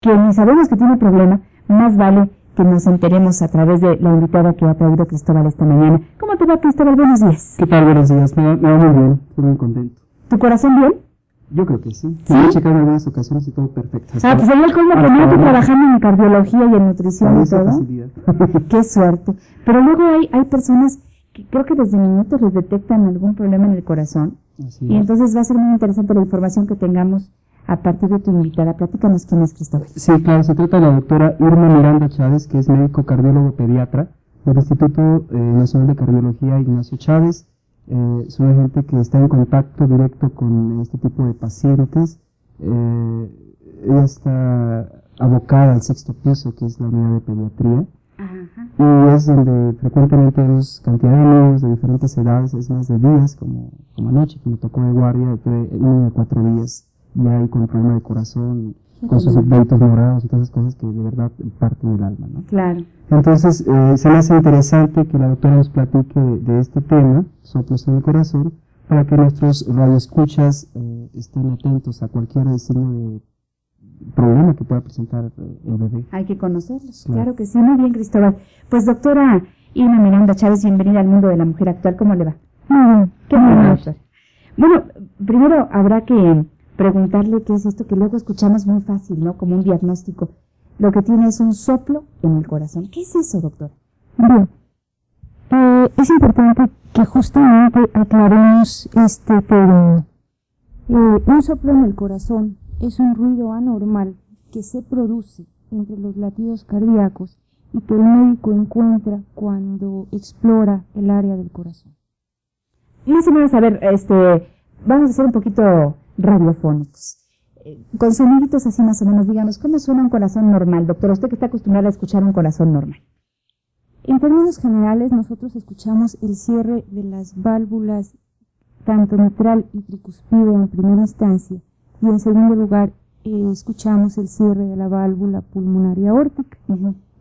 que ni sabemos que tiene problema, más vale que nos enteremos a través de la invitada que ha traído Cristóbal esta mañana. ¿Cómo te va, Cristóbal? Buenos días. ¿Qué tal? Buenos días. Me va muy bien. Estoy muy contento. ¿Tu corazón bien? Yo creo que sí. ¿Sí? Me he checado en algunas ocasiones y todo perfecto. Pues sería el colmo que no, tú trabajando en cardiología y en nutrición y todo. Facilidad. Qué suerte. Pero luego hay personas que creo que desde niñitos les detectan algún problema en el corazón. Así Y es. entonces va a ser muy interesante la información que tengamos a partir de tu invitada. Platícanos quién es Cristóbal. Sí, claro. Se trata de la doctora Irma Miranda Chávez, que es médico cardiólogo pediatra del Instituto Nacional de Cardiología Ignacio Chávez. Es una gente que está en contacto directo con este tipo de pacientes. Ella está abocada al 6º piso, que es la unidad de pediatría. Ajá. Y es donde frecuentemente vemos cantidad de niños de diferentes edades, es más de días, como anoche que me tocó de guardia, tuve un niño de 4 días ya ahí con problema de corazón, con sus subventos morados y todas esas cosas que de verdad parten el alma, ¿no? Claro. Entonces, se me hace interesante que la doctora nos platique de este tema, soplos en el corazón, para que nuestros radioescuchas estén atentos a cualquier signo de problema que pueda presentar el bebé. Hay que conocerlos, claro que sí. Muy bien, Cristóbal. Pues doctora Irma Miranda Chávez, bienvenida al mundo de la mujer actual. ¿Cómo le va? Muy bien. Qué bueno, doctora. Bueno, primero habrá que preguntarle qué es esto que luego escuchamos muy fácil, ¿no? Como un diagnóstico. Lo que tiene es un soplo en el corazón. ¿Qué es eso, doctor? Bien. Es importante que justamente aclaremos este término. Un soplo en el corazón es un ruido anormal que se produce entre los latidos cardíacos y que el médico encuentra cuando explora el área del corazón. Más o menos, a ver, vamos a ser un poquito radiofónicos. Con soniditos así más o menos, díganos, ¿cómo suena un corazón normal, doctor? Usted que está acostumbrado a escuchar un corazón normal. En términos generales, nosotros escuchamos el cierre de las válvulas, tanto mitral y tricuspide en primera instancia, y en segundo lugar, escuchamos el cierre de la válvula pulmonar y aórtica.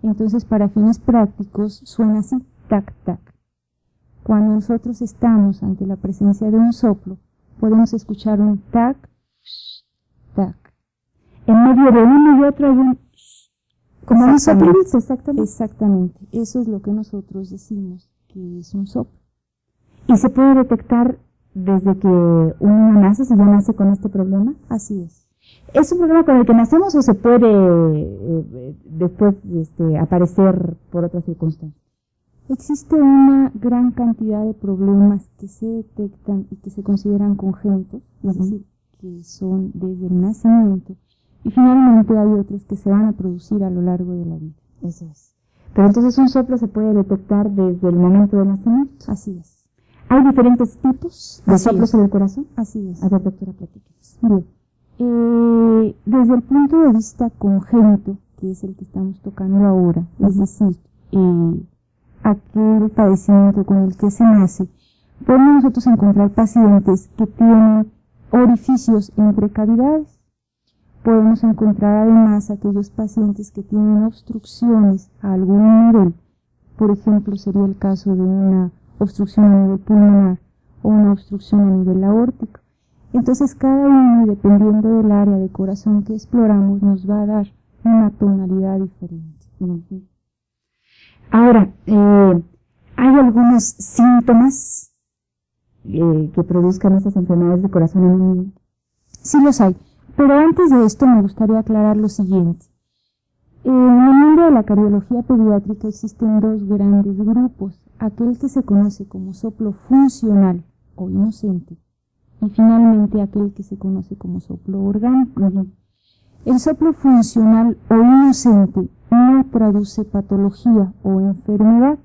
Entonces, para fines prácticos, suena así, tac, tac. Cuando nosotros estamos ante la presencia de un soplo, podemos escuchar un tac, tac. En medio de uno y otro hay un... Como un soplito, exactamente. Exactamente. Eso es lo que nosotros decimos que es un soplo. ¿Y se puede detectar desde que un niño nace, si ya nace con este problema? Así es. ¿Es un problema con el que nacemos o se puede después aparecer por otras circunstancias? Existe una gran cantidad de problemas que se detectan y que se consideran congénitos, es decir, que son desde el nacimiento, y finalmente hay otros que se van a producir a lo largo de la vida. Eso es. Pero entonces un soplo se puede detectar desde el momento del nacimiento. Así es. ¿Hay diferentes tipos de soplos en el corazón? Así es. A ver, doctora, platíquenos. Bien. Desde el punto de vista congénito, que es el que estamos tocando ahora, es decir, aquel padecimiento con el que se nace, podemos nosotros encontrar pacientes que tienen orificios entre cavidades. Podemos encontrar además aquellos pacientes que tienen obstrucciones a algún nivel. Por ejemplo, sería el caso de una obstrucción a nivel pulmonar o una obstrucción a nivel aórtico. Entonces, cada uno, dependiendo del área de corazón que exploramos, nos va a dar una tonalidad diferente. Ahora, ¿hay algunos síntomas que produzcan estas enfermedades de corazón en un niño? Sí los hay, pero antes de esto me gustaría aclarar lo siguiente. En el mundo de la cardiología pediátrica existen dos grandes grupos, aquel que se conoce como soplo funcional o inocente, y finalmente aquel que se conoce como soplo orgánico. El soplo funcional o inocente no traduce patología o enfermedad.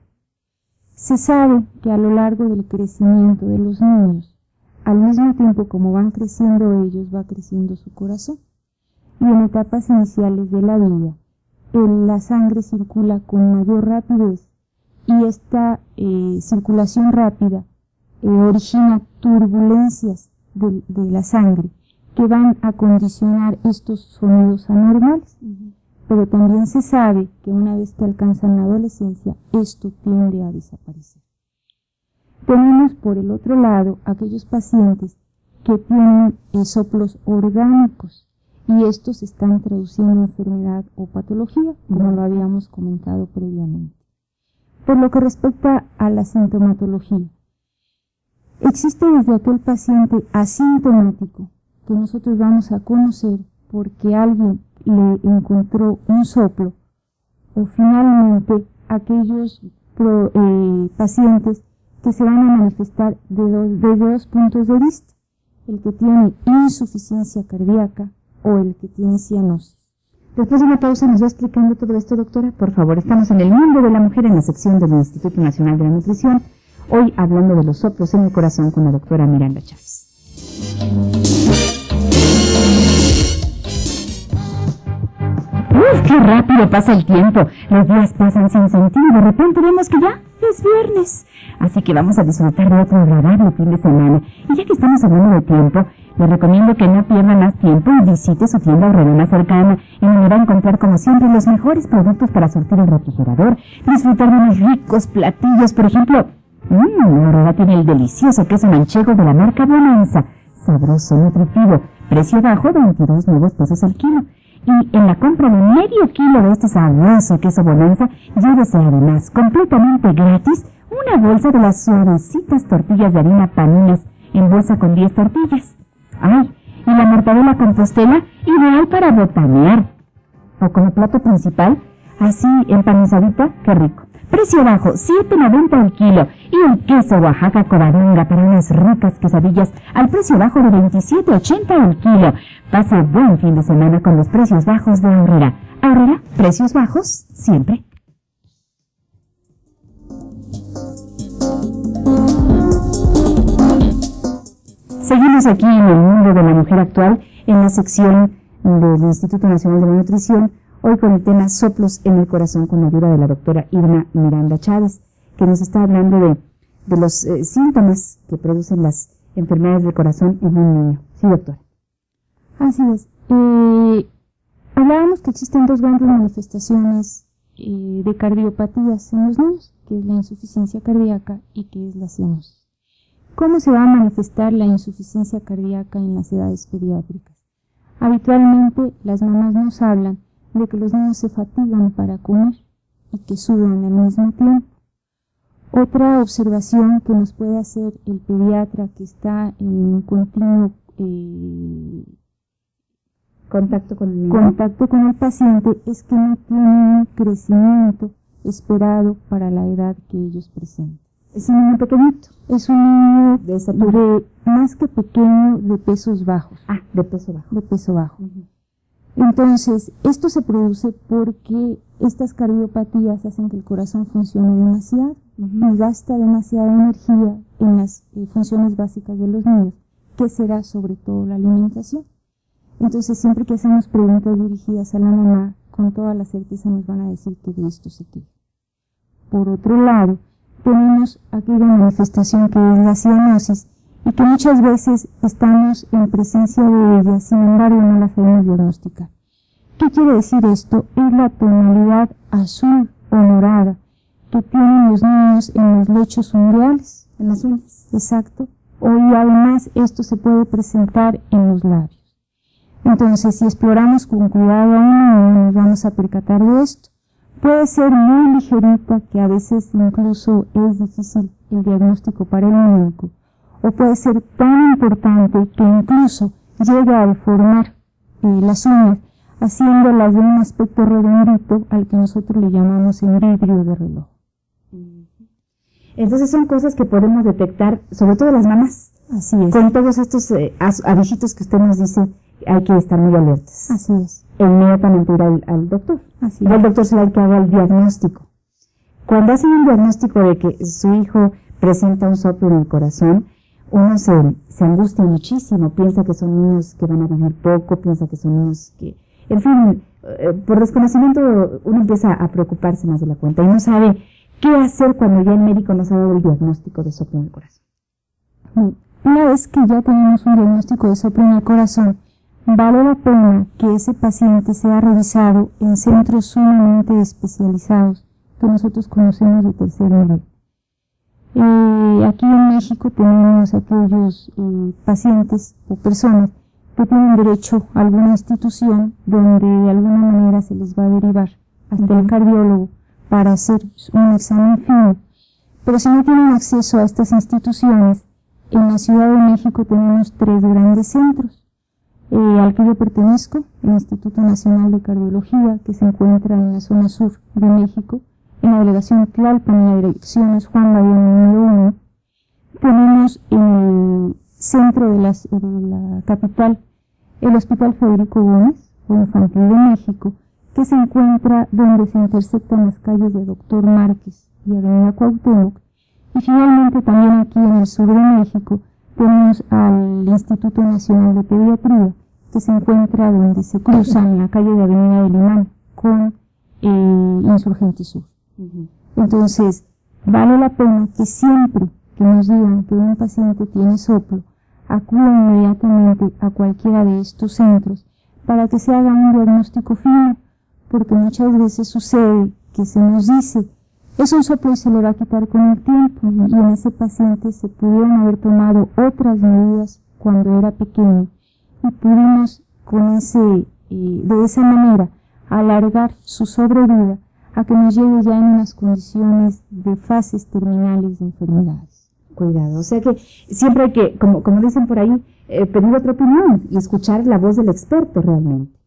Se sabe que a lo largo del crecimiento de los niños, al mismo tiempo como van creciendo ellos, va creciendo su corazón. Y en etapas iniciales de la vida, la sangre circula con mayor rapidez y esta circulación rápida origina turbulencias de la sangre que van a condicionar estos sonidos anormales. Pero también se sabe que una vez que alcanzan la adolescencia, esto tiende a desaparecer. Tenemos por el otro lado aquellos pacientes que tienen soplos orgánicos, y estos se están traduciendo en enfermedad o patología, como lo habíamos comentado previamente. Por lo que respecta a la sintomatología, existe desde aquel paciente asintomático que nosotros vamos a conocer porque alguien le encontró un soplo, o finalmente aquellos pacientes que se van a manifestar desde dos puntos de vista, el que tiene insuficiencia cardíaca o el que tiene cianosis. Después de una pausa nos va explicando todo esto, doctora. Por favor, estamos en el mundo de la mujer en la sección del Instituto Nacional de la Nutrición, hoy hablando de los soplos en el corazón con la doctora Miranda Chávez. ¡Uf, qué rápido pasa el tiempo! Los días pasan sin sentido y de repente vemos que ya es viernes. Así que vamos a disfrutar de otro agradable fin de semana. Y ya que estamos hablando de tiempo, les recomiendo que no pierda más tiempo y visite su tienda Aurrera más cercana, en donde va a encontrar como siempre los mejores productos para surtir el refrigerador, disfrutar de unos ricos platillos. Por ejemplo, Aurrera tiene el delicioso queso manchego de la marca Bonanza, sabroso, nutritivo, precio bajo, 22 nuevos pesos al kilo. Y en la compra de medio kilo de este sabroso queso Bonanza, llévese además completamente gratis una bolsa de las suavecitas tortillas de harina Paninas en bolsa con 10 tortillas. ¡Ay! Y la mortadela Compostela, ideal para botanear. O como plato principal, así empanizadita, ¡qué rico! Precio bajo, $7.90 al kilo. Y el queso Oaxaca Covadonga para unas ricas quesadillas al precio bajo de $27.80 al kilo. Pase buen fin de semana con los precios bajos de Aurrera. Aurrera, precios bajos, siempre. Seguimos aquí en el mundo de la mujer actual, en la sección del Instituto Nacional de la Nutrición, hoy con el tema soplos en el corazón con la ayuda de la doctora Irma Miranda Chávez, que nos está hablando de los síntomas que producen las enfermedades del corazón en un niño. Sí, doctora. Así es. Hablábamos que existen dos grandes manifestaciones de cardiopatías en los niños, que es la insuficiencia cardíaca y que es la cianosis. ¿Cómo se va a manifestar la insuficiencia cardíaca en las edades pediátricas? Habitualmente las mamás nos hablan de que los niños se fatigan para comer y que sudan al mismo tiempo. Otra observación que nos puede hacer el pediatra que está en continuo contacto con el paciente es que no tiene un crecimiento esperado para la edad que ellos presentan. Es un niño pequeñito. Es un niño más que pequeño, de pesos bajos. Ah, de peso bajo. De peso bajo. Entonces, esto se produce porque estas cardiopatías hacen que el corazón funcione demasiado y gasta demasiada energía en las funciones básicas de los niños, que será sobre todo la alimentación. Entonces, siempre que hacemos preguntas dirigidas a la mamá, con toda la certeza nos van a decir que de esto se queja. Por otro lado, tenemos aquella manifestación que es la cianosis y que muchas veces estamos en presencia de ella, sin embargo no la sabemos diagnosticar. ¿Qué quiere decir esto? Es la tonalidad azul o morada que tienen los niños en los lechos umbiliales, en las uñas. Exacto. Y además esto se puede presentar en los labios. Entonces, si exploramos con cuidado a un niño, nos vamos a percatar de esto. Puede ser muy ligerita, que a veces incluso es difícil el diagnóstico para el médico, o puede ser tan importante que incluso llegue a deformar las uñas, haciéndolas de un aspecto redondito al que nosotros le llamamos el vidrio de reloj. Entonces son cosas que podemos detectar, sobre todo las mamás. Así es. Con todos estos avisitos que usted nos dice, hay que estar muy alertas. Así es. E inmediatamente ir al doctor. Así y el doctor será el que haga el diagnóstico. Cuando hacen un diagnóstico de que su hijo presenta un soplo en el corazón, uno se angustia muchísimo, piensa que son niños que van a vivir poco, piensa que son niños que, en fin, por desconocimiento uno empieza a preocuparse más de la cuenta y no sabe qué hacer cuando ya el médico nos ha dado el diagnóstico de soplo en el corazón. Una vez que ya tenemos un diagnóstico de soplo en el corazón, vale la pena que ese paciente sea revisado en centros sumamente especializados que nosotros conocemos de tercer nivel. Aquí en México tenemos aquellos pacientes o personas que tienen derecho a alguna institución donde de alguna manera se les va a derivar hasta el cardiólogo para hacer un examen fino. Pero si no tienen acceso a estas instituciones, en la Ciudad de México tenemos 3 grandes centros. Al que yo pertenezco, el Instituto Nacional de Cardiología, que se encuentra en la zona sur de México, en la delegación Tlalpan, en la dirección es Juan Mariano número 1. Tenemos en el centro de la capital el Hospital Federico Gómez, o Infantil de México, que se encuentra donde se intersectan las calles de Doctor Márquez y Avenida Cuauhtémoc. Y finalmente también aquí en el sur de México tenemos al Instituto Nacional de Pediatría, que se encuentra donde se cruzan la calle de Avenida del Imán con Insurgente Sur. Entonces, vale la pena que siempre que nos digan que un paciente tiene soplo, acuda inmediatamente a cualquiera de estos centros para que se haga un diagnóstico fino, porque muchas veces sucede que se nos dice es un soplo y se le va a quitar con el tiempo, y en ese paciente se pudieron haber tomado otras medidas cuando era pequeño y pudimos de esa manera alargar su sobrevida a que nos llegue ya en unas condiciones de fases terminales de enfermedades. Cuidado, o sea que siempre hay que, como dicen por ahí, pedir otra opinión y escuchar la voz del experto realmente.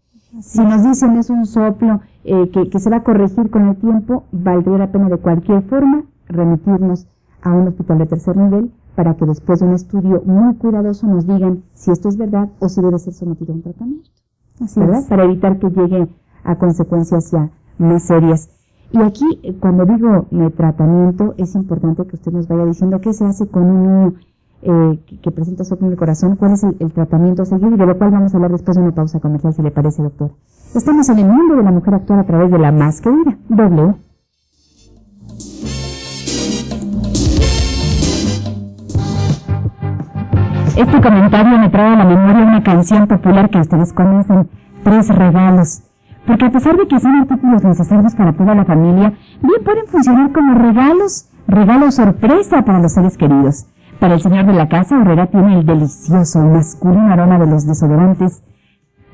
Si nos dicen es un soplo que se va a corregir con el tiempo, valdría la pena de cualquier forma remitirnos a un hospital de tercer nivel para que después de un estudio muy cuidadoso nos digan si esto es verdad o si debe ser sometido a un tratamiento. Así ¿verdad? es. Para evitar que llegue a consecuencias ya más serias. Y aquí, cuando digo tratamiento, es importante que usted nos vaya diciendo qué se hace con un niño que presenta soplo en el corazón, cuál es el tratamiento a seguir, y de lo cual vamos a hablar después de una pausa comercial, si le parece, doctor. Estamos en el mundo de la mujer actual a través de La Más que Vida, W. Este comentario me trae a la memoria una canción popular que ustedes conocen, Tres Regalos. Porque a pesar de que son artículos necesarios para toda la familia, bien pueden funcionar como regalos sorpresa para los seres queridos. Para el señor de la casa, Herrera tiene el delicioso y masculino aroma de los desodorantes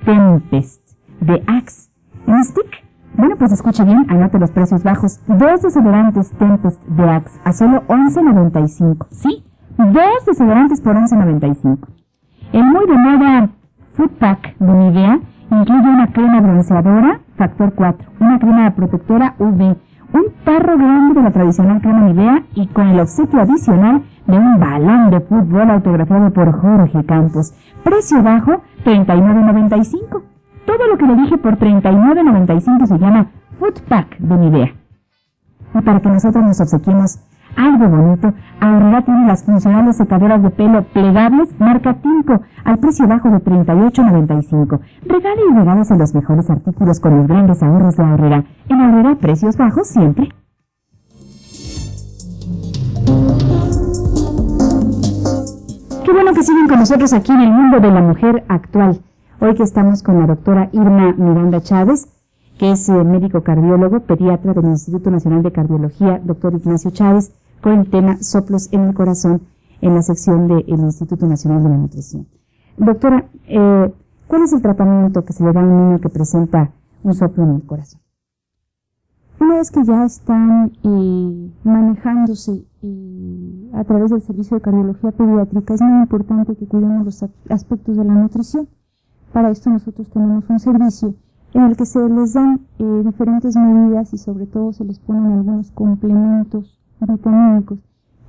Tempest de Axe. ¿En stick? Bueno, pues escuche bien, anote los precios bajos. 2 desodorantes Tempest de Axe a solo $11.95. ¿Sí? 2 desodorantes por $11.95. El muy de moda Food Pack de Nivea incluye una crema bronceadora factor 4, una crema protectora UV, un tarro grande de la tradicional crema Nivea y con el obsequio adicional de un balón de fútbol autografiado por Jorge Campos. Precio bajo, $39.95. Todo lo que le dije por $39.95 se llama Food Pack de Nivea. Y para que nosotros nos obsequiemos algo bonito, Aurrera tiene las funcionales secadoras de pelo plegables marca Tinco al precio bajo de $38.95. Regale y regálese los mejores artículos con los grandes ahorros de Aurrera. En Aurrera, precios bajos siempre. Qué bueno que siguen con nosotros aquí en el mundo de la mujer actual. Hoy que estamos con la doctora Irma Miranda Chávez, que es médico cardiólogo, pediatra del Instituto Nacional de Cardiología, doctor Ignacio Chávez, con el tema soplos en el corazón en la sección del Instituto Nacional de la Nutrición. Doctora, ¿cuál es el tratamiento que se le da a un niño que presenta un soplo en el corazón? Una vez que ya están manejándose a través del servicio de cardiología pediátrica, es muy importante que cuidemos los aspectos de la nutrición. Para esto nosotros tenemos un servicio en el que se les dan diferentes medidas y sobre todo se les ponen algunos complementos vitamínicos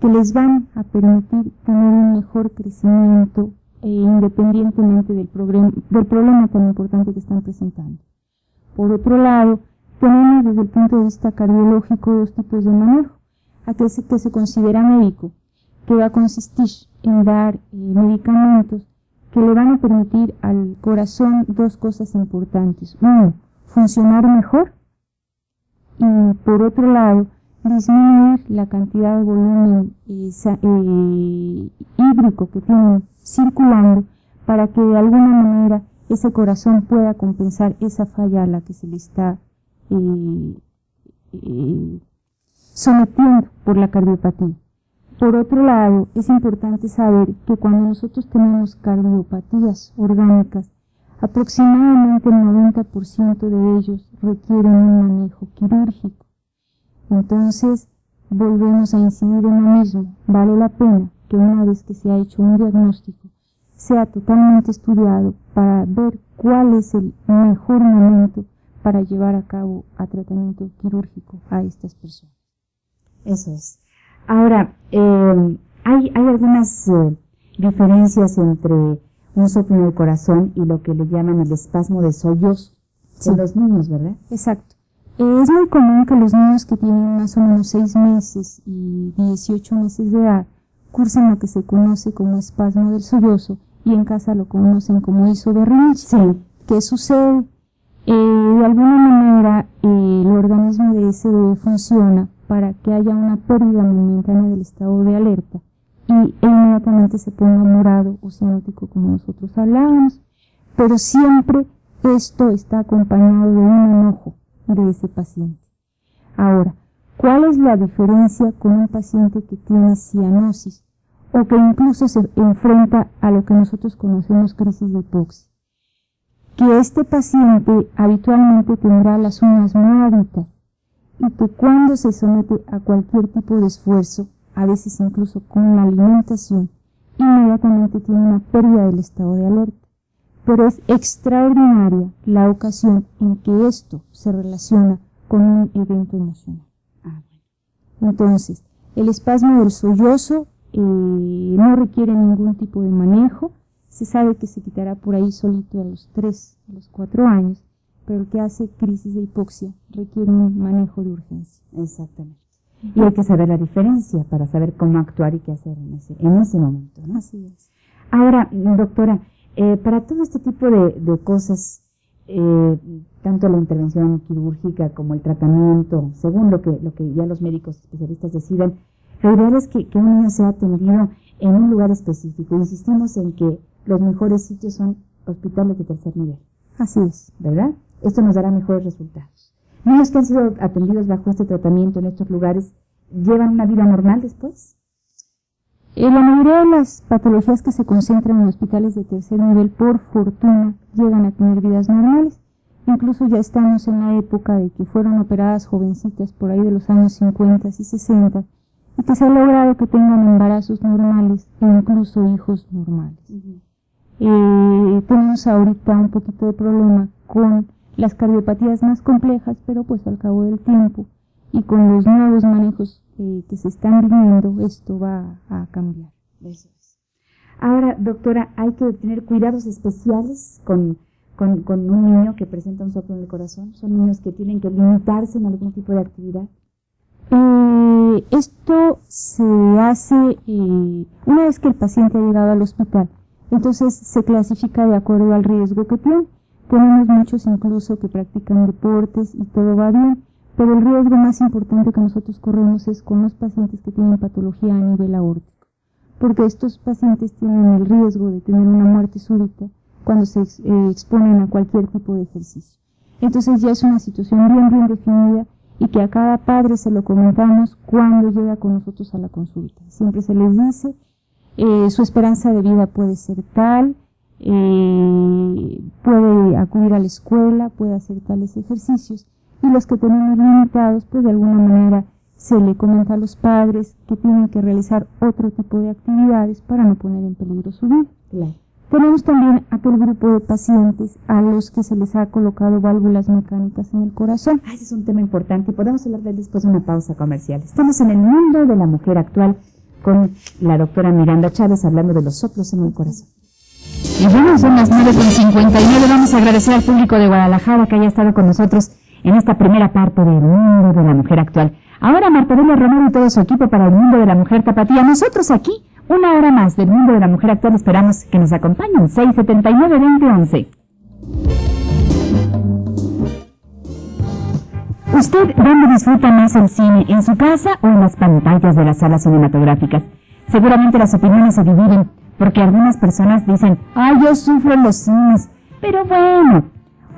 que les van a permitir tener un mejor crecimiento independientemente del problema tan importante que están presentando. Por otro lado, tenemos desde el punto de vista cardiológico 2 tipos de manejo. Aquel que se considera médico, que va a consistir en dar medicamentos que le van a permitir al corazón 2 cosas importantes. 1, funcionar mejor, y por otro lado, disminuir la cantidad de volumen hídrico que tienen circulando para que de alguna manera ese corazón pueda compensar esa falla a la que se le está sometiendo por la cardiopatía. Por otro lado, es importante saber que cuando nosotros tenemos cardiopatías orgánicas, aproximadamente el 90% de ellos requieren un manejo quirúrgico. Entonces, volvemos a incidir en lo mismo. Vale la pena que una vez que se ha hecho un diagnóstico, sea totalmente estudiado para ver cuál es el mejor momento para llevar a cabo a tratamiento quirúrgico a estas personas. Eso es. Ahora, hay algunas diferencias entre un soplo en el corazón y lo que le llaman el espasmo de sollozo en los niños, ¿verdad? Exacto. Es muy común que los niños que tienen más o menos 6 meses y 18 meses de edad cursen lo que se conoce como espasmo del sollozo y en casa lo conocen como isoberrinche. Sí. ¿Qué sucede? De alguna manera el organismo de ese bebé funciona para que haya una pérdida momentánea del estado de alerta e inmediatamente se ponga morado o cianótico como nosotros hablábamos, pero siempre esto está acompañado de un enojo de ese paciente. Ahora, ¿cuál es la diferencia con un paciente que tiene cianosis o que incluso se enfrenta a lo que nosotros conocemos crisis de hipoxia? Que este paciente habitualmente tendrá las uñas moraditas y que cuando se somete a cualquier tipo de esfuerzo, a veces incluso con la alimentación, inmediatamente tiene una pérdida del estado de alerta. Pero es extraordinaria la ocasión en que esto se relaciona con un evento emocional. Entonces, el espasmo del sollozo no requiere ningún tipo de manejo. Se sabe que se quitará por ahí solito a los 3, a los 4 años, pero el que hace crisis de hipoxia requiere un manejo de urgencia. Exactamente. Y hay que saber la diferencia para saber cómo actuar y qué hacer en ese momento, ¿no? Así es. Ahora, doctora, para todo este tipo de cosas, tanto la intervención quirúrgica como el tratamiento, según lo que ya los médicos especialistas decidan, lo ideal es que un niño sea atendido en un lugar específico. Insistimos en que los mejores sitios son hospitales de tercer nivel. Así es. ¿Verdad? Esto nos dará mejores resultados. Niños que han sido atendidos bajo este tratamiento en estos lugares, ¿llevan una vida normal después? La mayoría de las patologías que se concentran en hospitales de tercer nivel, por fortuna, llegan a tener vidas normales. Incluso ya estamos en la época de que fueron operadas jovencitas por ahí de los años 50 y 60 y que se ha logrado que tengan embarazos normales e incluso hijos normales. Tenemos ahorita un poquito de problema con las cardiopatías más complejas, pero pues al cabo del tiempo y con los nuevos manejos que se están viviendo, esto va a cambiar. Eso es. Ahora, doctora, ¿hay que tener cuidados especiales con un niño que presenta un soplo en el corazón? ¿Son niños que tienen que limitarse en algún tipo de actividad? Esto se hace una vez que el paciente ha llegado al hospital. Entonces se clasifica de acuerdo al riesgo que tiene. Tenemos muchos incluso que practican deportes y todo va bien, pero el riesgo más importante que nosotros corremos es con los pacientes que tienen patología a nivel aórtico, porque estos pacientes tienen el riesgo de tener una muerte súbita cuando se exponen a cualquier tipo de ejercicio. Entonces ya es una situación bien definida y que a cada padre se lo comentamos cuando llega con nosotros a la consulta. Siempre se les dice, su esperanza de vida puede ser tal, puede acudir a la escuela, puede hacer tales ejercicios, y los que tenemos limitados, pues de alguna manera se le comenta a los padres que tienen que realizar otro tipo de actividades para no poner en peligro su vida. Claro. Tenemos también aquel grupo de pacientes a los que se les ha colocado válvulas mecánicas en el corazón. Ese es un tema importante y podemos hablar de él después de una pausa comercial. Estamos en el mundo de la mujer actual con la doctora Miranda Chávez hablando de los soplos en el corazón. Y bueno, son las 9:59. Vamos a agradecer al público de Guadalajara que haya estado con nosotros en esta primera parte del mundo de la mujer actual. Ahora Marta Delia Romero y todo su equipo para el mundo de la mujer tapatía. Nosotros aquí, una hora más del mundo de la mujer actual. Esperamos que nos acompañen. 679-2011. ¿Usted dónde disfruta más el cine? ¿En su casa o en las pantallas de las salas cinematográficas? Seguramente las opiniones se dividen, porque algunas personas dicen, ¡ay, yo sufro en los cines! Pero bueno,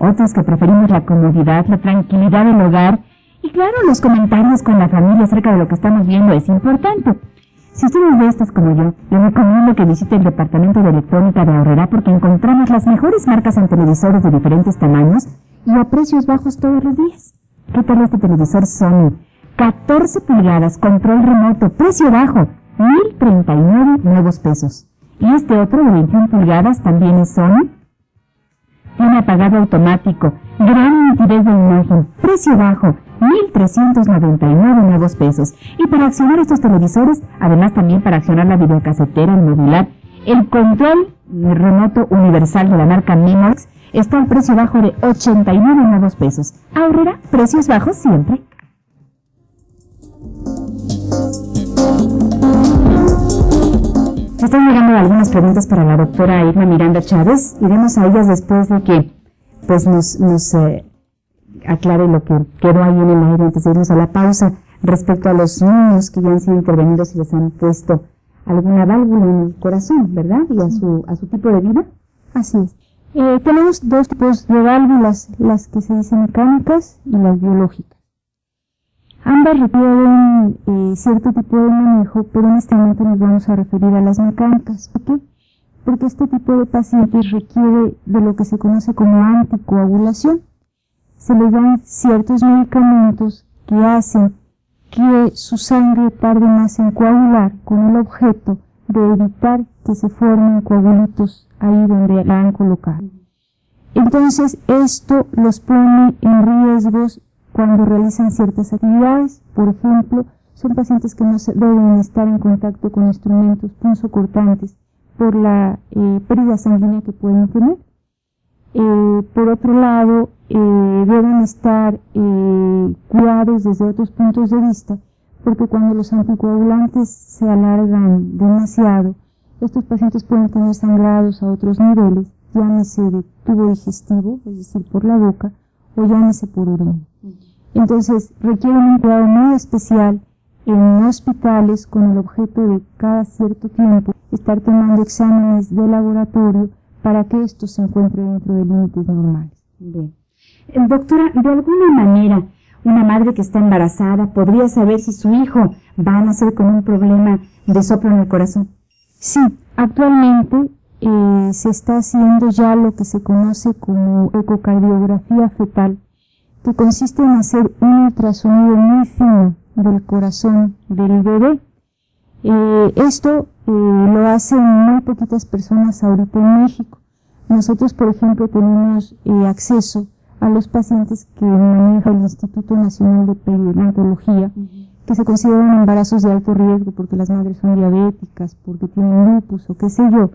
otros que preferimos la comodidad, la tranquilidad del hogar, y claro, los comentarios con la familia acerca de lo que estamos viendo es importante. Si usted es de estas como yo, le recomiendo que visite el departamento de electrónica de Aurrera porque encontramos las mejores marcas en televisores de diferentes tamaños y a precios bajos todos los días. ¿Qué tal este televisor Sony? 14 pulgadas, control remoto, precio bajo, 1,039 nuevos pesos. Y este otro de 21 pulgadas también es Sony. Tiene apagado automático, gran nitidez de imagen, precio bajo, 1,399 nuevos pesos. Y para accionar estos televisores, además también para accionar la videocasetera, el modular, el control remoto universal de la marca Memox está al precio bajo de 89 nuevos pesos. Aurrera, precios bajos siempre. Están llegando algunas preguntas para la doctora Irma Miranda Chávez. Iremos a ellas después de que pues nos aclare lo que quedó ahí en el aire antes de irnos a la pausa respecto a los niños que ya han sido intervenidos y les han puesto alguna válvula en el corazón, ¿verdad? Y a su tipo de vida. Así es. Tenemos dos tipos de válvulas, las que se dicen mecánicas y las biológicas. Ambas requieren cierto tipo de manejo, pero en este momento nos vamos a referir a las mecánicas. ¿Por qué? Porque este tipo de pacientes requiere de lo que se conoce como anticoagulación. Se les dan ciertos medicamentos que hacen que su sangre tarde más en coagular con el objeto de evitar que se formen coagulitos ahí donde la han colocado. Entonces, esto los pone en riesgos cuando realizan ciertas actividades. Por ejemplo, son pacientes que no deben estar en contacto con instrumentos punzocortantes por la pérdida sanguínea que pueden tener. Por otro lado, deben estar cuidados desde otros puntos de vista, porque cuando los anticoagulantes se alargan demasiado, estos pacientes pueden tener sangrados a otros niveles, llámese de tubo digestivo, es decir, por la boca, o llámese por orina. Entonces, requieren un cuidado muy especial en hospitales con el objeto de cada cierto tiempo estar tomando exámenes de laboratorio para que esto se encuentre dentro de límites normales. Bien. Doctora, de alguna manera, una madre que está embarazada podría saber si su hijo va a nacer con un problema de soplo en el corazón. Sí, actualmente se está haciendo ya lo que se conoce como ecocardiografía fetal, que consiste en hacer un ultrasonido muy fino del corazón del bebé. Esto lo hacen muy poquitas personas ahorita en México. Nosotros, por ejemplo, tenemos acceso a los pacientes que maneja el Instituto Nacional de Periodontología, que se consideran embarazos de alto riesgo porque las madres son diabéticas, porque tienen lupus o qué sé yo,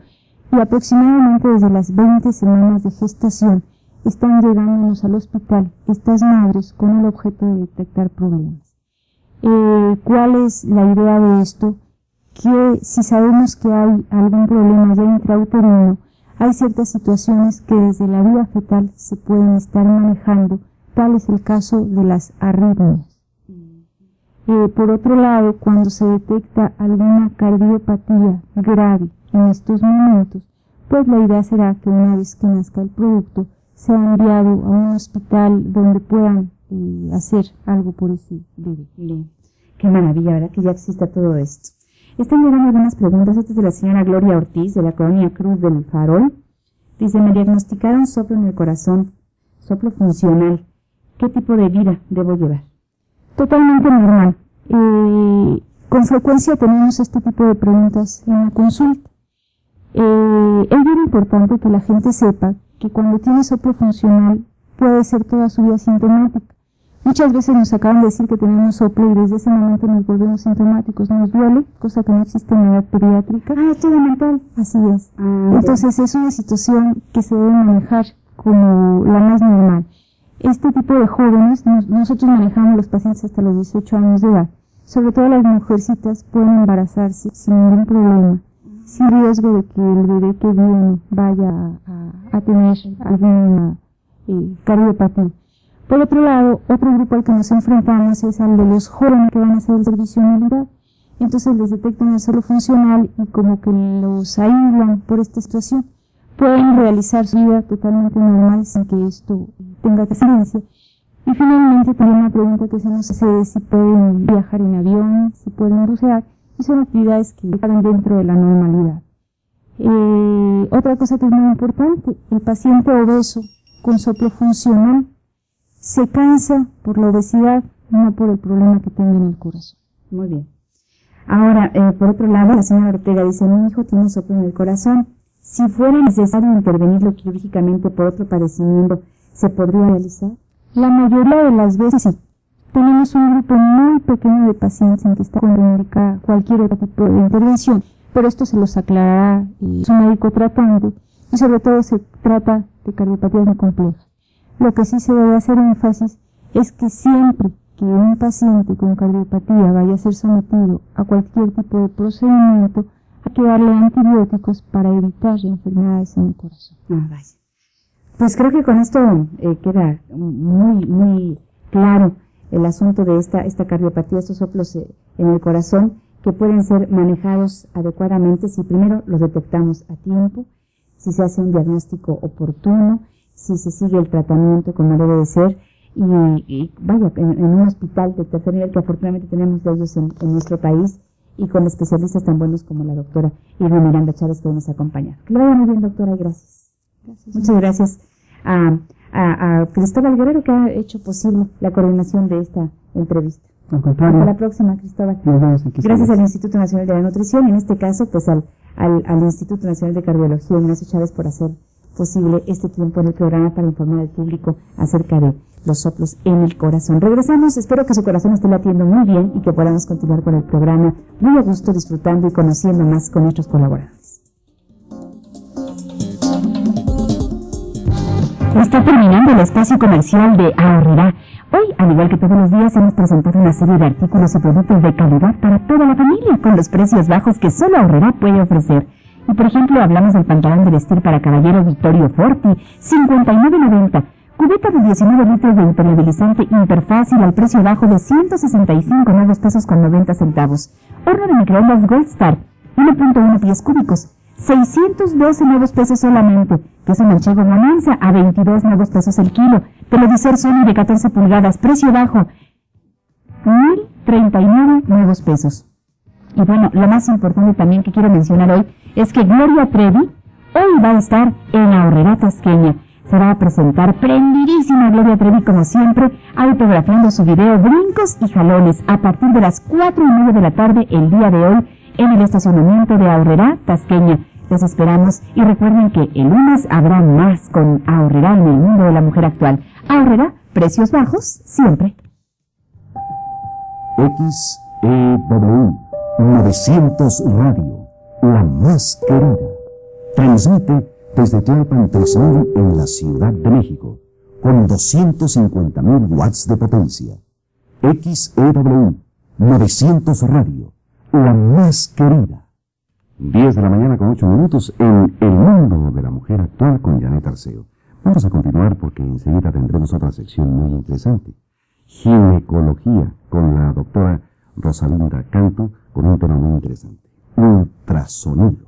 y aproximadamente desde las 20 semanas de gestación están llegándonos al hospital estas madres con el objeto de detectar problemas. ¿Cuál es la idea de esto? Que si sabemos que hay algún problema ya intrauterino, hay ciertas situaciones que desde la vida fetal se pueden estar manejando, tal es el caso de las arritmias. Por otro lado, cuando se detecta alguna cardiopatía grave en estos momentos, pues la idea será que una vez que nazca el producto, sea enviado a un hospital donde puedan hacer algo por ese bebé. Bien. Qué maravilla, ¿verdad? Que ya exista todo esto. Están llegando algunas preguntas. Esta es de la señora Gloria Ortiz, de la colonia Cruz del Farol. Dice, me diagnosticaron soplo en el corazón, soplo funcional. ¿Qué tipo de vida debo llevar? Totalmente normal. Con frecuencia tenemos este tipo de preguntas en la consulta. Es bien importante que la gente sepa que cuando tiene soplo funcional puede ser toda su vida sintomática. Muchas veces nos acaban de decir que tenemos soplo y desde ese momento nos volvemos sintomáticos. Nos duele, cosa que no existe en la edad pediátrica. Es todo mental. Así es. Entonces es una situación que se debe manejar como la más normal. Este tipo de jóvenes, nosotros manejamos los pacientes hasta los 18 años de edad. Sobre todo las mujercitas pueden embarazarse sin ningún problema, sin riesgo de que el bebé que viene vaya a tener alguna cardiopatía. Por otro lado, otro grupo al que nos enfrentamos es al de los jóvenes que van a hacer el servicio militar. Entonces les detectan el soplo funcional y como que los aíslan por esta situación. Pueden realizar su vida totalmente normal sin que esto tenga trascendencia. Y finalmente también una pregunta que se nos hace es si pueden viajar en avión, si pueden bucear. y son actividades que caben dentro de la normalidad. Otra cosa que es muy importante, el paciente obeso con soplo funcional se cansa por la obesidad, no por el problema que tenga en el corazón. Muy bien. Ahora, por otro lado, la señora Ortega dice, mi hijo tiene soplo en el corazón. Si fuera necesario intervenirlo quirúrgicamente por otro padecimiento, ¿se podría realizar? La mayoría de las veces sí. Tenemos un grupo muy pequeño de pacientes en que está contraindicada cualquier otro tipo de intervención, pero esto se los aclarará su médico tratante, y sobre todo se trata de cardiopatías muy complejas. Lo que sí se debe hacer énfasis es que siempre que un paciente con cardiopatía vaya a ser sometido a cualquier tipo de procedimiento, hay que darle antibióticos para evitar enfermedades en el corazón. Vaya. Pues creo que con esto queda muy claro el asunto de esta cardiopatía, estos soplos en el corazón, que pueden ser manejados adecuadamente si primero los detectamos a tiempo, si se hace un diagnóstico oportuno, si se sigue el tratamiento como debe de ser, y vaya, en un hospital de tercer nivel que afortunadamente tenemos de ellos en nuestro país, y con especialistas tan buenos como la doctora Irma Miranda Chávez, que nos acompaña. Que lo vaya muy bien, doctora, y gracias. Muchas gracias a Cristóbal Guerrero, que ha hecho posible la coordinación de esta entrevista. Hasta la próxima, Cristóbal. Gracias al Instituto Nacional de la Nutrición, y en este caso, pues al Instituto Nacional de Cardiología, Ignacio Chávez, por hacer posible este tiempo en el programa para informar al público acerca de los soplos en el corazón. Regresamos, espero que su corazón esté latiendo muy bien y que podamos continuar con el programa muy a gusto, disfrutando y conociendo más con nuestros colaboradores. Está terminando el espacio comercial de Ahorrará. Hoy, al igual que todos los días, hemos presentado una serie de artículos y productos de calidad para toda la familia, con los precios bajos que solo Ahorrará puede ofrecer. Y por ejemplo, hablamos del pantalón de vestir para caballero Vittorio Forti, $59.90. Cubeta de 19 litros de impermeabilizante Hiperfácil al precio bajo de 165 nuevos pesos con 90 centavos. Horno de microondas Gold Star, 1.1 pies cúbicos, 612 nuevos pesos solamente. Queso manchego Bonanza a 22 nuevos pesos el kilo. Televisor Sony de 14 pulgadas, precio bajo, 1.039 nuevos pesos. Y bueno, lo más importante también que quiero mencionar hoy es que Gloria Trevi hoy va a estar en Ahorrará Tasqueña. Se va a presentar prendidísima Gloria Trevi, como siempre, autografiando su video Brincos y Jalones a partir de las 4:30 de la tarde el día de hoy en el estacionamiento de Ahorrará Tasqueña. Les esperamos y recuerden que el lunes habrá más con Ahorrará en el mundo de la mujer actual. Ahorrará, precios bajos siempre. XEW 900 Radio, la más querida. Transmite desde Tlalpan 3000 en la Ciudad de México, con 250.000 watts de potencia. XEW 900 Radio, la más querida. 10 de la mañana con 8 minutos en El Mundo de la Mujer Actual con Janet Arceo. Vamos a continuar porque enseguida tendremos otra sección muy interesante. Ginecología con la doctora Rosalinda Canto, con un tema muy interesante. Ultrasonido.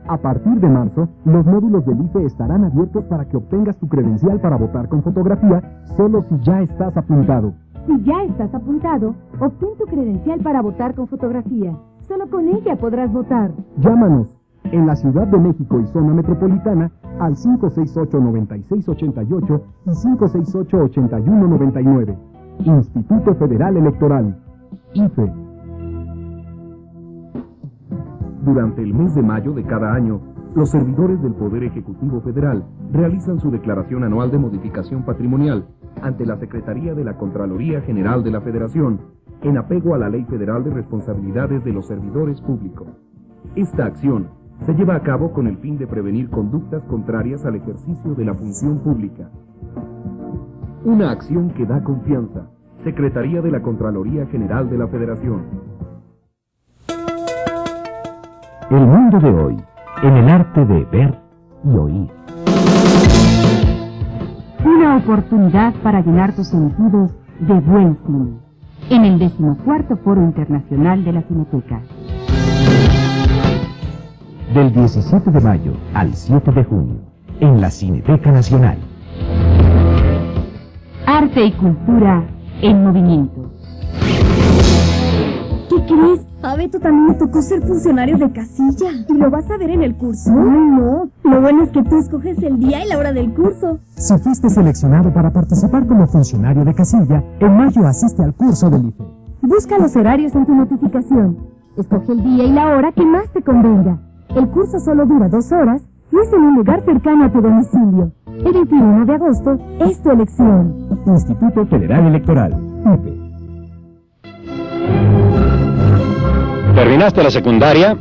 A partir de marzo, los módulos del IFE estarán abiertos para que obtengas tu credencial para votar con fotografía solo si ya estás apuntado. Si ya estás apuntado, obtén tu credencial para votar con fotografía. Solo con ella podrás votar. Llámanos en la Ciudad de México y zona metropolitana al 568-9688 y 568-8199. Instituto Federal Electoral, IFE. Durante el mes de mayo de cada año, los servidores del Poder Ejecutivo Federal realizan su declaración anual de modificación patrimonial ante la Secretaría de la Contraloría General de la Federación, en apego a la Ley Federal de Responsabilidades de los Servidores Públicos. Esta acción se lleva a cabo con el fin de prevenir conductas contrarias al ejercicio de la función pública. Una acción que da confianza. Secretaría de la Contraloría General de la Federación. El mundo de hoy, en el arte de ver y oír. Una oportunidad para llenar tus sentidos de buen cine, en el 14º Foro Internacional de la Cineteca. Del 17 de mayo al 7 de junio, en la Cineteca Nacional. Arte y cultura en movimiento. ¿Qué crees? A Beto también le tocó ser funcionario de casilla. ¿Y lo vas a ver en el curso? Ay, no. Lo bueno es que tú escoges el día y la hora del curso. Si fuiste seleccionado para participar como funcionario de casilla, en mayo asiste al curso del IFE. Busca los horarios en tu notificación. Escoge el día y la hora que más te convenga. El curso solo dura 2 horas y es en un lugar cercano a tu domicilio. El 21 de agosto es tu elección. Instituto Federal Electoral, IFE. ¿Terminaste la secundaria?